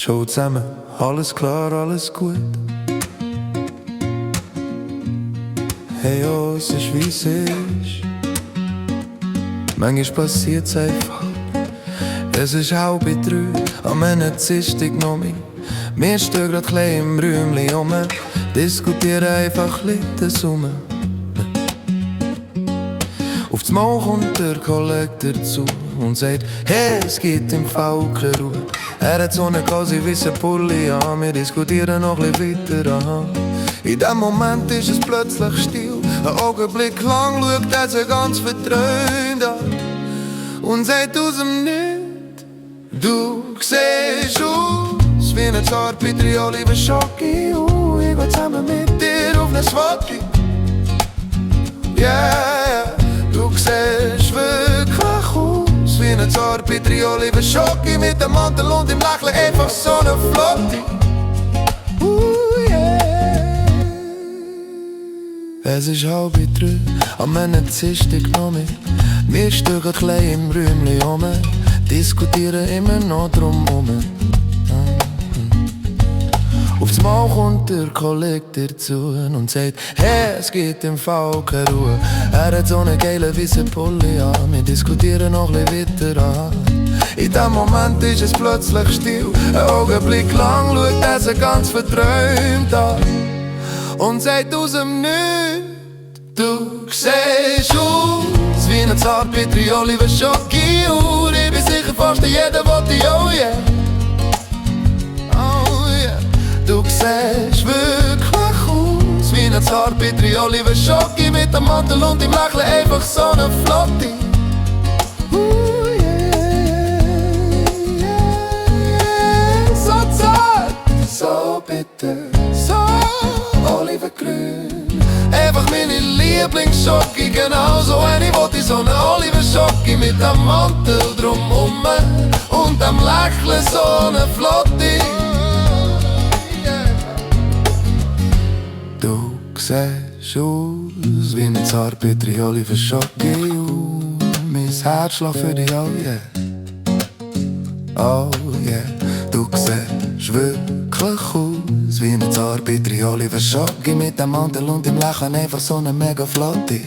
Ciao zusammen, alles klar, alles gut. Hey, oh, es ist wie es ist. Manchmal passiert's einfach. Es ist 2:30, am Ende ziehst dich noch mich. Wir stehen grad klein im Räumchen rum, diskutieren einfach das rum. Auf das Mal kommt der Kollektor dazu und sagt: Hey, es gibt im Fall keine Ruhe. Er hat so einen quasi weißen Pulli an, wir diskutieren noch ein bisschen weiter an. In dem Moment ist es plötzlich still. Ein Augenblick lang schaut er sich ganz verträumt an und sagt aus dem Nichts: Du siehst aus wie ein Zartbitter, lieber Schocki. Ich geh zusammen mit dir auf ne Swati. Yeah, du siehst wirklich aus wie ein Zartbitter, lieber Schocki. Mit dem Mantel und im Lächeln einfach so ne Flotti. Es ist 2:30, am Ende ziehst dich noch mit. Wir stehen klein im Räumchen rum, diskutieren immer noch drum herum. Auf das Mal kommt der Kollektor dazu und sagt: Hey, es gibt im Fall keine Ruhe. Er hat so einen geilen weißen Pulli an, wir diskutieren noch ein bisschen weiter an. In dem Moment ist es plötzlich still. Ein Augenblick lang schaut er sich ganz verträumt an und sagt aus dem Nichts: Du siehst aus wie ein Zartbitter, lieber Schocki. Ich bin sicher, fast jeder will dich, oh yeah. Oh yeah. Du siehst wirklich aus wie ein Zartbitter, lieber Schocki. Mit dem Mantel und im Lächeln einfach so ne Flotti. Yeah. So zart, so bitter, so olivengrün. Einfach meine Lieblingsschocki, genauso eine wollte ich, so eine Olivenschocki. Mit dem Mantel drumherum und dem Lächeln so ne Flotti. Du siehst aus wie ein Zartbitter, Olivenschocki. Mein Herz schlägt für dich, oh yeah. Oh yeah. Du siehst wirklich aus wie ein Zartbitter, Olivenschocki. Mit dem Mantel und dem Lächeln einfach so ne mega Flotti.